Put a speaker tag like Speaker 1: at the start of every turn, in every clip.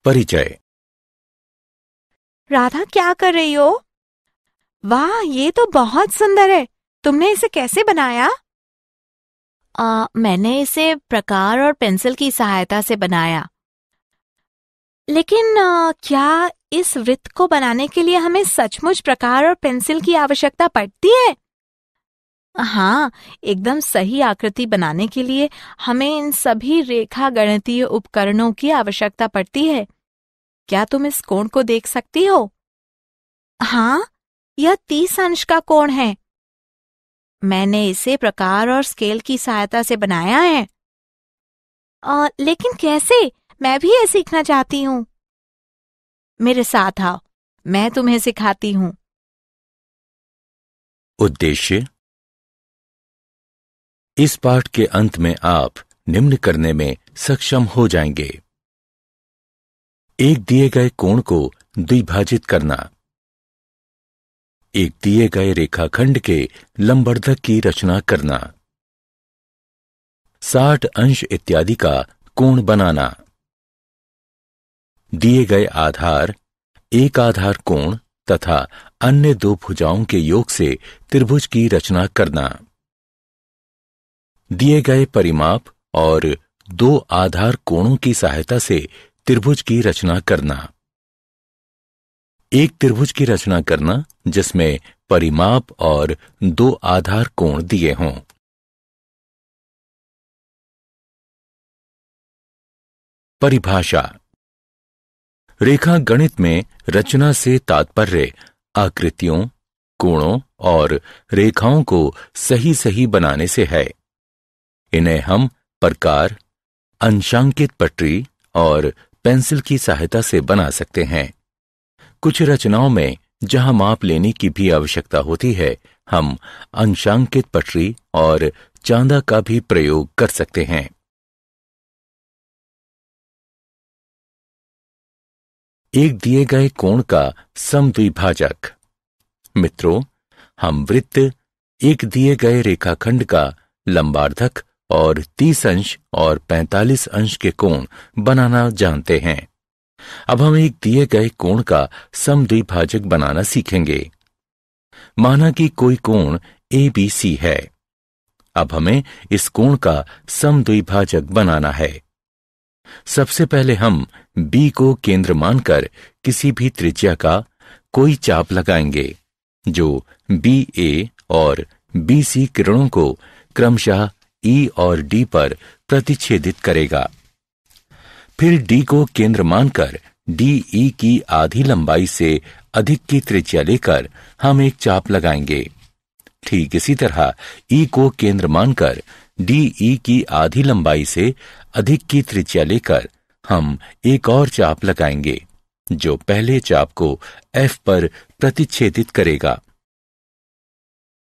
Speaker 1: परिचय।
Speaker 2: राधा, क्या कर रही हो? वाह, ये तो बहुत सुंदर है। तुमने इसे कैसे बनाया? मैंने इसे प्रकार और पेंसिल की सहायता से बनाया। लेकिन क्या इस वृत्त को बनाने के लिए हमें सचमुच प्रकार और पेंसिल की आवश्यकता पड़ती है? हाँ, एकदम सही आकृति बनाने के लिए हमें इन सभी रेखा गणितीय उपकरणों की आवश्यकता पड़ती है। क्या तुम इस कोण को देख सकती हो? हाँ, यह 30 अंश का कोण है। मैंने इसे प्रकार और स्केल की सहायता से बनाया है। लेकिन कैसे? मैं भी ये सीखना चाहती हूँ। मेरे साथ आओ, मैं तुम्हें सिखाती हूँ।
Speaker 1: उद्देश्य। इस पाठ के अंत में आप निम्न करने में सक्षम हो जाएंगे। एक दिए गए कोण को द्विभाजित करना, एक दिए गए रेखाखंड के लंबवर्धक की रचना करना, 60 अंश इत्यादि का कोण बनाना, दिए गए आधार, एक आधार कोण तथा अन्य दो भुजाओं के योग से त्रिभुज की रचना करना, दिए गए परिमाप और दो आधार कोणों की सहायता से त्रिभुज की रचना करना, एक त्रिभुज की रचना करना जिसमें परिमाप और दो आधार कोण दिए हों। परिभाषा। रेखा गणित में रचना से तात्पर्य आकृतियों, कोणों और रेखाओं को सही सही बनाने से है। इन्हें हम प्रकार, अंशांकित पटरी और पेंसिल की सहायता से बना सकते हैं। कुछ रचनाओं में जहां माप लेने की भी आवश्यकता होती है, हम अंशांकित पटरी और चांदा का भी प्रयोग कर सकते हैं। एक दिए गए कोण का समद्विभाजक। मित्रों, हम वृत्त एक दिए गए रेखाखंड का लंबार्धक और 30 अंश और 45 अंश के कोण बनाना जानते हैं। अब हम एक दिए गए कोण का समद्विभाजक बनाना सीखेंगे। माना कि कोई कोण ABC है। अब हमें इस कोण का समद्विभाजक बनाना है। सबसे पहले हम B को केंद्र मानकर किसी भी त्रिज्या का कोई चाप लगाएंगे जो BA और BC किरणों को क्रमशः E और D पर प्रतिच्छेदित करेगा। फिर D को केंद्र मानकर DE की आधी लंबाई से अधिक की त्रिज्या लेकर हम एक चाप लगाएंगे। ठीक इसी तरह E को केंद्र मानकर DE की आधी लंबाई से अधिक की त्रिज्या लेकर हम एक और चाप लगाएंगे जो पहले चाप को F पर प्रतिच्छेदित करेगा।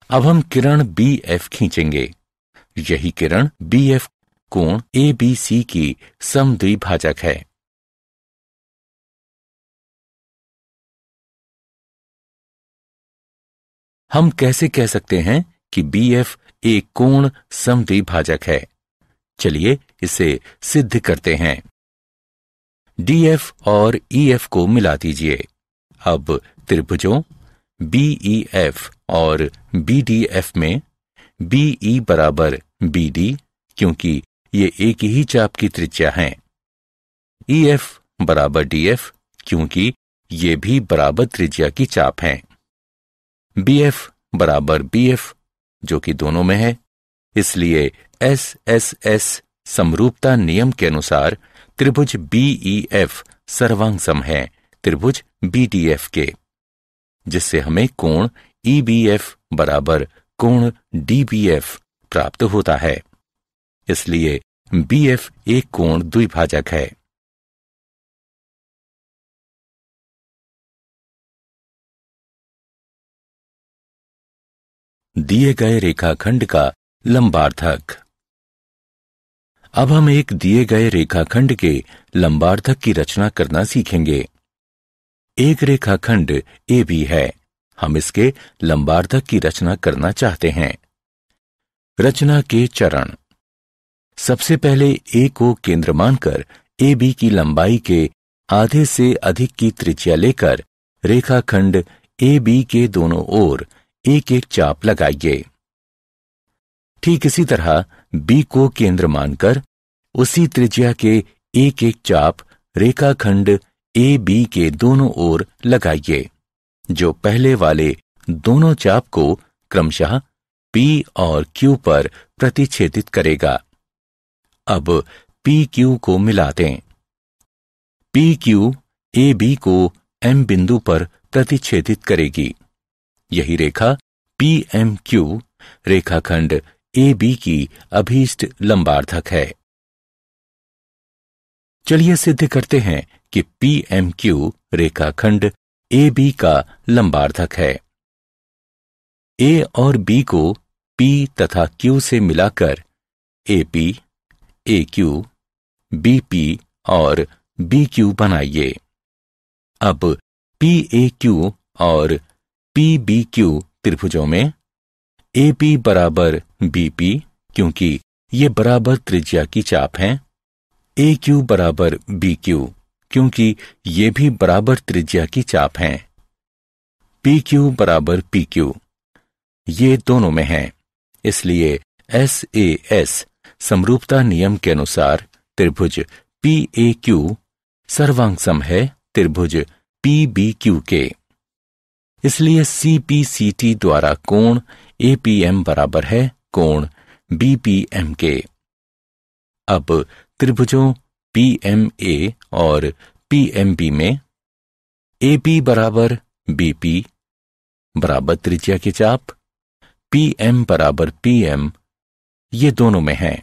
Speaker 1: अब हम किरण BF खींचेंगे। यही किरण BF कोण ABC की समद्विभाजक है। हम कैसे कह सकते हैं कि BF एक कोण समद्विभाजक है? चलिए इसे सिद्ध करते हैं। DF और EF को मिला दीजिए। अब त्रिभुजों BEF और BDF में BE बराबर BD, क्योंकि ये एक ही चाप की त्रिज्या हैं। EF बराबर DF, क्योंकि ये भी बराबर त्रिज्या की चाप हैं। BF बराबर BF, जो कि दोनों में है। इसलिए SSS समरूपता नियम के अनुसार त्रिभुज BEF सर्वांग सम है त्रिभुज BDF के, जिससे हमें कोण EBF बराबर कोण DBF प्राप्त होता है। इसलिए BF एक कोण द्विभाजक है। दिए गए रेखाखंड का लंबार्धक। अब हम एक दिए गए रेखाखंड के लंबार्धक की रचना करना सीखेंगे। एक रेखाखंड AB है। हम इसके लंबार्धक की रचना करना चाहते हैं। रचना के चरण। सबसे पहले A को केंद्र मानकर AB की लंबाई के आधे से अधिक की त्रिज्या लेकर रेखाखंड AB के दोनों ओर एक एक चाप लगाइए। ठीक इसी तरह B को केंद्र मानकर उसी त्रिज्या के एक एक चाप रेखाखंड AB के दोनों ओर लगाइए, जो पहले वाले दोनों चाप को क्रमशः P और Q पर प्रतिच्छेदित करेगा। अब PQ को मिला दें। PQ AB को M बिंदु पर प्रतिच्छेदित करेगी। यही रेखा PMQ रेखाखंड AB की अभीष्ट लंबार्धक है। चलिए सिद्ध करते हैं कि PMQ रेखाखंड AB का लंबार्धक है। A और B को P तथा Q से मिलाकर AP, AQ, BP और BQ बनाइए। अब PAQ और PBQ त्रिभुजों में AP बराबर BP, क्योंकि ये बराबर त्रिज्या की चाप हैं। AQ बराबर BQ, क्योंकि ये भी बराबर त्रिज्या की चाप हैं। PQ बराबर PQ, ये दोनों में हैं। इसलिए SAS समरूपता नियम के अनुसार त्रिभुज PAQ सर्वांग है त्रिभुज PBQ के। इसलिए CPCT द्वारा कोण APM बराबर है कोण BPM के। अब त्रिभुजों PMA और PMB में AP बराबर BP बराबर त्रिज्या की चाप, PM बराबर PM, ये दोनों में हैं।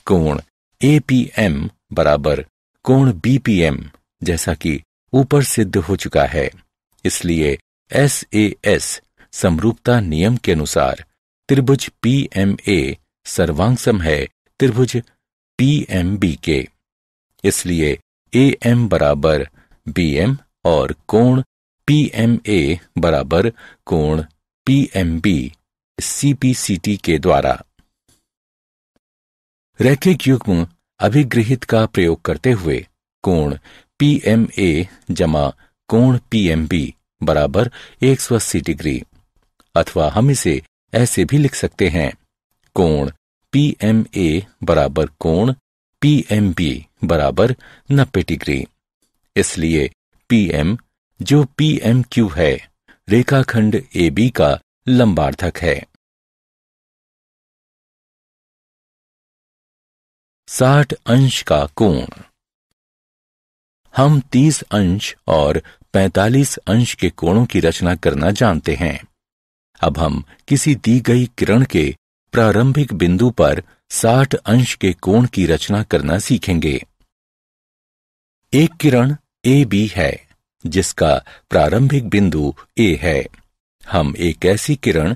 Speaker 1: कोण APM बराबर कोण BPM जैसा कि ऊपर सिद्ध हो चुका है। इसलिए SAS समरूपता नियम के अनुसार त्रिभुज PMA सर्वांग है त्रिभुज PMB के। इसलिए AM बराबर BM और कोण PMA बराबर कोण PMB CPCT के द्वारा। रैखिक युग्म अभिगृहित का प्रयोग करते हुए कोण PMA जमा कोण PMB बराबर 180 डिग्री, अथवा हम इसे ऐसे भी लिख सकते हैं कोण PMA बराबर कोण PMB बराबर 90 डिग्री। इसलिए PM जो PMQ है रेखाखंड AB का लंबार्धक है। 60 अंश का कोण। हम 30 अंश और 45 अंश के कोणों की रचना करना जानते हैं। अब हम किसी दी गई किरण के प्रारंभिक बिंदु पर 60 अंश के कोण की रचना करना सीखेंगे। एक किरण AB है जिसका प्रारंभिक बिंदु A है। हम एक ऐसी किरण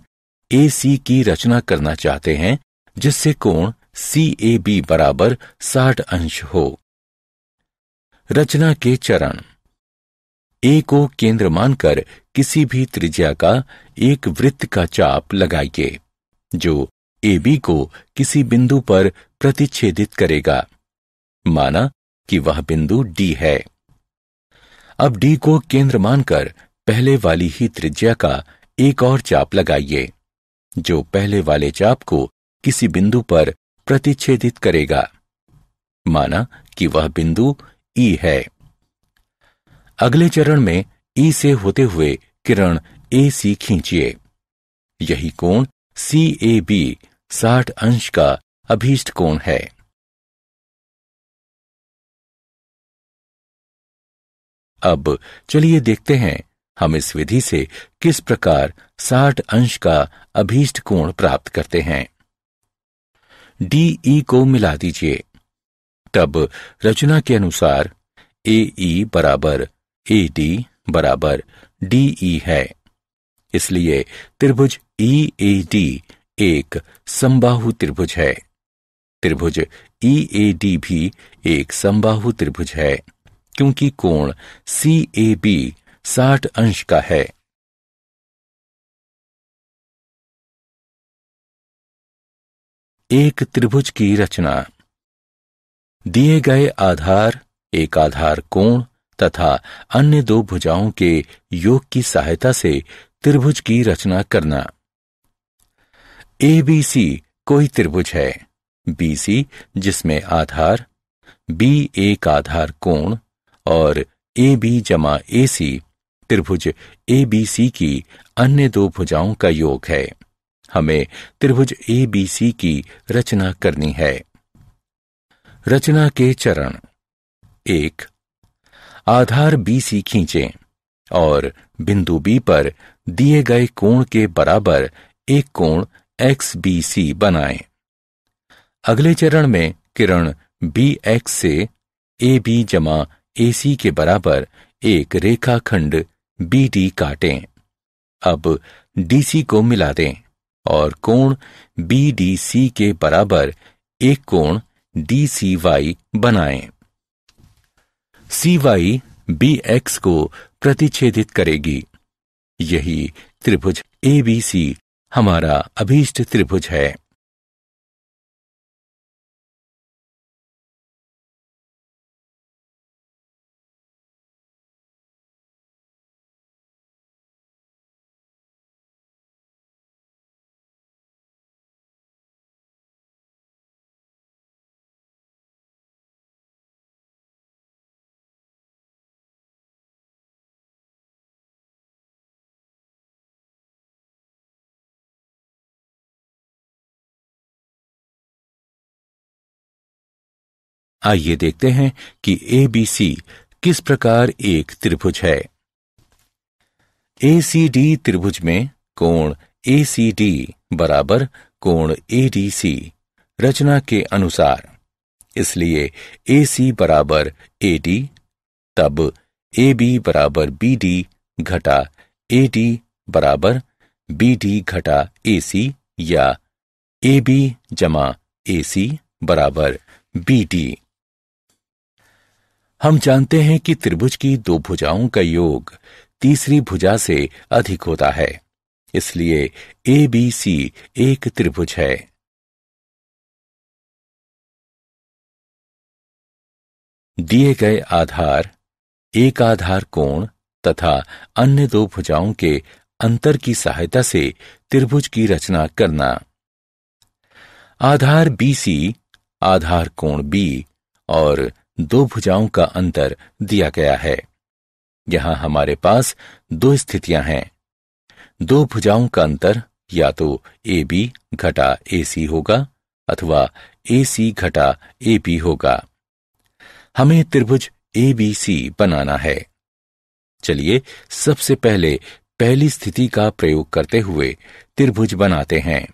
Speaker 1: AC की रचना करना चाहते हैं जिससे कोण CAB बराबर 60 अंश हो। रचना के चरण। A को केंद्र मानकर किसी भी त्रिज्या का एक वृत्त का चाप लगाइए जो AB को किसी बिंदु पर प्रतिच्छेदित करेगा। माना कि वह बिंदु D है। अब D को केंद्र मानकर पहले वाली ही त्रिज्या का एक और चाप लगाइए जो पहले वाले चाप को किसी बिंदु पर प्रतिच्छेदित करेगा। माना कि वह बिंदु E है। अगले चरण में E से होते हुए किरण AC खींचिए। यही कोण CAB 60 अंश का अभीष्ट कोण है। अब चलिए देखते हैं हम इस विधि से किस प्रकार 60 अंश का अभीष्ट कोण प्राप्त करते हैं। DE को मिला दीजिए। तब रचना के अनुसार AE बराबर AD बराबर DE है। इसलिए त्रिभुज EAD एक समबाहु त्रिभुज है। त्रिभुज EAD भी एक समबाहु त्रिभुज है क्योंकि कोण CAB 60 अंश का है। एक त्रिभुज की रचना। दिए गए आधार एक आधार कोण तथा अन्य दो भुजाओं के योग की सहायता से त्रिभुज की रचना करना। ABC कोई त्रिभुज है। BC जिसमें आधार B एक आधार कोण और AB जमा AC त्रिभुज ABC की अन्य दो भुजाओं का योग है। हमें त्रिभुज ABC की रचना करनी है। रचना के चरण। 1. आधार BC खींचें और बिंदु B पर दिए गए कोण के बराबर एक कोण XBC बनाएं। अगले चरण में किरण BX से AB जमा AC के बराबर एक रेखाखंड BD काटें। अब DC को मिला दें और कोण BDC के बराबर एक कोण DCY बनाएं। CY BX को प्रतिच्छेदित करेगी। यही त्रिभुज ABC हमारा अभीष्ट त्रिभुज है। आइए देखते हैं कि ABC किस प्रकार एक त्रिभुज है। ACD त्रिभुज में कोण ACD बराबर कोण ADC रचना के अनुसार, इसलिए AC बराबर AD, तब AB बराबर BD घटा AD बराबर BD घटा AC या AB जमा AC बराबर BD। हम जानते हैं कि त्रिभुज की दो भुजाओं का योग तीसरी भुजा से अधिक होता है, इसलिए ABC एक त्रिभुज है। दिए गए आधार, एक आधार कोण तथा अन्य दो भुजाओं के अंतर की सहायता से त्रिभुज की रचना करना। आधार BC, आधार कोण B और दो भुजाओं का अंतर दिया गया है। यहां हमारे पास दो स्थितियां हैं। दो भुजाओं का अंतर या तो AB घटा AC होगा अथवा AC घटा AB होगा। हमें त्रिभुज ABC बनाना है। चलिए सबसे पहले पहली स्थिति का प्रयोग करते हुए त्रिभुज बनाते हैं।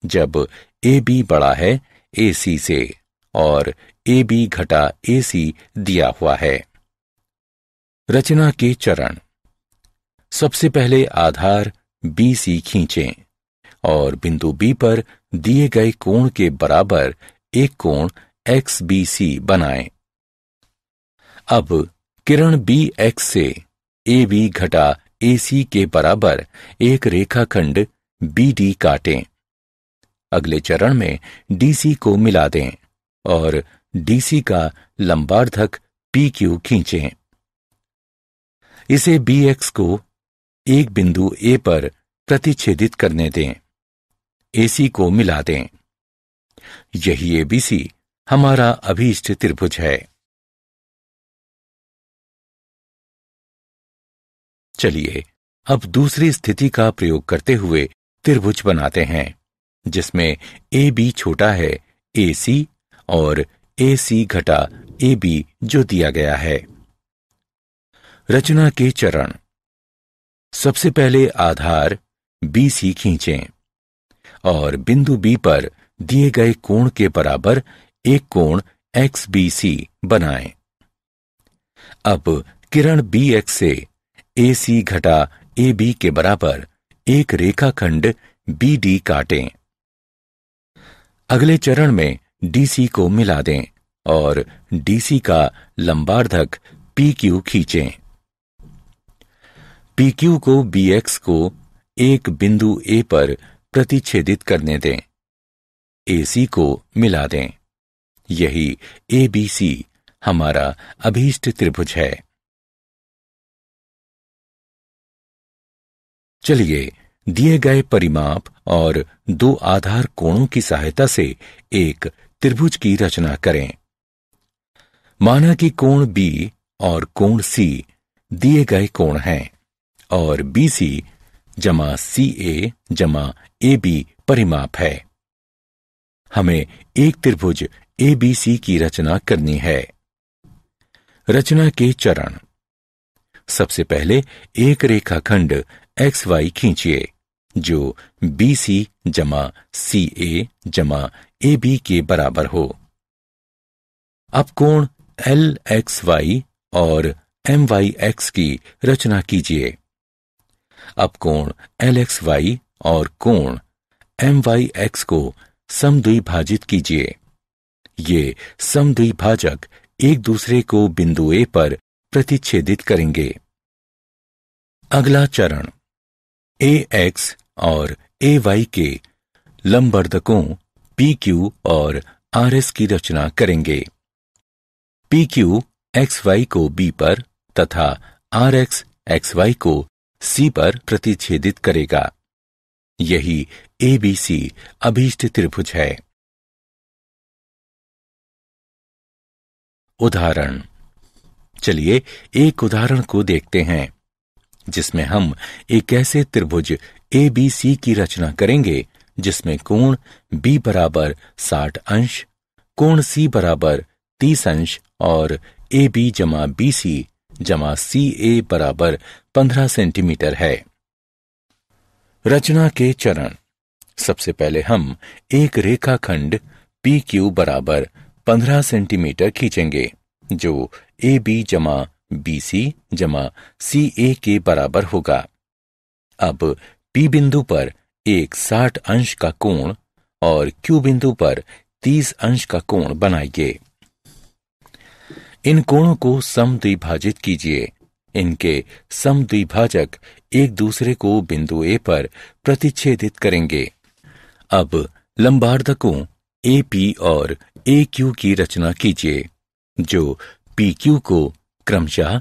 Speaker 1: जब AB बड़ा है AC से और AB घटा AC दिया हुआ है। रचना के चरण। सबसे पहले आधार BC खींचें और बिंदु B पर दिए गए कोण के बराबर एक कोण XBC बनाएं। अब किरण BX से AB घटा AC के बराबर एक रेखाखंड BD काटें। अगले चरण में DC को मिला दें और DC का लंबार्धक PQ खींचें। इसे BX को एक बिंदु A पर प्रतिच्छेदित करने दें। AC को मिला दें। यही ABC हमारा अभीष्ट त्रिभुज है। चलिए अब दूसरी स्थिति का प्रयोग करते हुए त्रिभुज बनाते हैं, जिसमें AB छोटा है AC और AC घटा AB जो दिया गया है। रचना के चरण। सबसे पहले आधार BC खींचें और बिंदु B पर दिए गए कोण के बराबर एक कोण XBC बनाएं। अब किरण BX से AC घटा AB के बराबर एक रेखाखंड BD काटें। अगले चरण में DC को मिला दें और DC का लंबार्धक PQ खींचें। PQ को BX को एक बिंदु A पर प्रतिच्छेदित करने दें। AC को मिला दें। यही ABC हमारा अभीष्ट त्रिभुज है। चलिए दिए गए परिमाप और दो आधार कोणों की सहायता से एक त्रिभुज की रचना करें। माना कि कोण B और कोण C दिए गए कोण हैं और BC जमा CA जमा AB परिमाप है। हमें एक त्रिभुज ABC की रचना करनी है। रचना के चरण। सबसे पहले एक रेखाखंड XY खींचिए जो BC जमा CA जमा AB के बराबर हो। अब कोण LXY और MYX की रचना कीजिए। अब कोण LXY और कोण MYX को समद्विभाजित कीजिए। ये समद्विभाजक एक दूसरे को बिंदु A पर प्रतिच्छेदित करेंगे। अगला चरण AX और AY के लंबवर्धकों PQ और RS की रचना करेंगे। PQ XY को B पर तथा RX XY को C पर प्रतिच्छेदित करेगा। यही ABC अभीष्ट त्रिभुज है। उदाहरण। चलिए एक उदाहरण को देखते हैं जिसमें हम एक ऐसे त्रिभुज ABC की रचना करेंगे जिसमें कोण B बराबर 60 अंश, कोण C बराबर 30 अंश और AB जमा BC जमा CA बराबर 15 सेंटीमीटर है। रचना के चरण। सबसे पहले हम एक रेखाखंड PQ बराबर 15 सेंटीमीटर खींचेंगे जो AB जमा BC जमा CA के बराबर होगा। अब P बिंदु पर एक 60 अंश का कोण और Q बिंदु पर 30 अंश का कोण बनाइए। इन कोणों को समद्विभाजित कीजिए। इनके समद्विभाजक एक दूसरे को बिंदु A पर प्रतिच्छेदित करेंगे। अब लंबवर्धकों AP और AQ की रचना कीजिए जो PQ को क्रमशः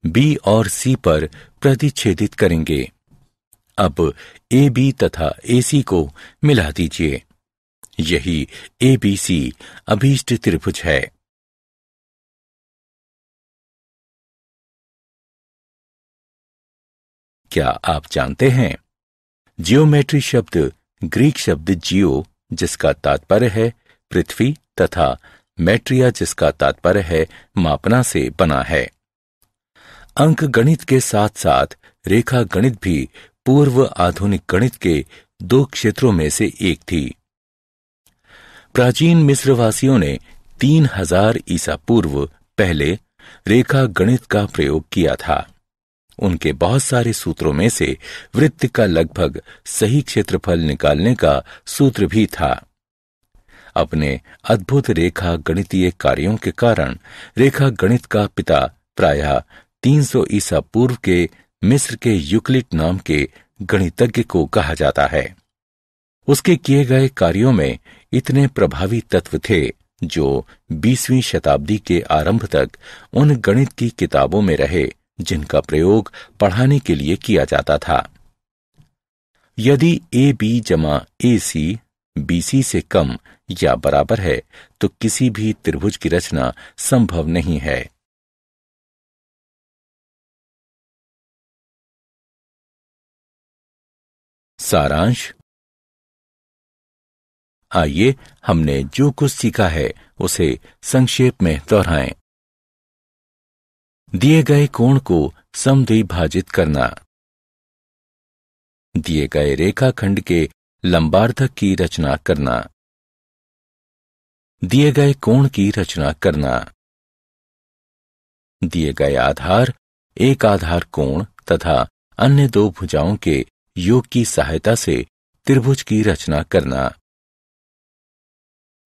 Speaker 1: B और C पर प्रतिच्छेदित करेंगे। अब AB तथा AC को मिला दीजिए। यही ABC अभीष्ट त्रिभुज है। क्या आप जानते हैं जियोमेट्री शब्द ग्रीक शब्द जियो जिसका तात्पर्य है पृथ्वी तथा मैट्रिया जिसका तात्पर्य है मापना से बना है। अंक गणित के साथ साथ रेखा गणित भी पूर्व आधुनिक गणित के दो क्षेत्रों में से एक थी। प्राचीन मिस्रवासियों ने 3000 ईसा पूर्व पहले रेखा गणित का प्रयोग किया था। उनके बहुत सारे सूत्रों में से वृत्त का लगभग सही क्षेत्रफल निकालने का सूत्र भी था। अपने अद्भुत रेखा गणितीय कार्यों के कारण रेखा गणित का पिता प्रायः 300 ईसा पूर्व के मिस्र के यूक्लिड नाम के गणितज्ञ को कहा जाता है। उसके किए गए कार्यों में इतने प्रभावी तत्व थे जो 20वीं शताब्दी के आरंभ तक उन गणित की किताबों में रहे जिनका प्रयोग पढ़ाने के लिए किया जाता था। यदि AB जमा AC BC से कम या बराबर है तो किसी भी त्रिभुज की रचना संभव नहीं है। सारांश। आइए हमने जो कुछ सीखा है उसे संक्षेप में दोहराएं। दिए गए कोण को समद्विभाजित करना, दिए गए रेखाखंड के लंबार्धक की रचना करना, दिए गए कोण की रचना करना, दिए गए आधार एक आधार कोण तथा अन्य दो भुजाओं के योग की सहायता से त्रिभुज की रचना करना,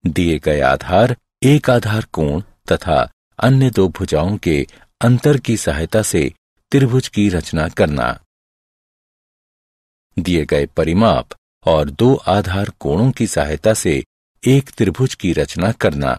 Speaker 1: दिए गए आधार एक आधार कोण तथा अन्य दो भुजाओं के अंतर की सहायता से त्रिभुज की रचना करना, दिए गए परिमाप और दो आधार कोणों की सहायता से एक त्रिभुज की रचना करना।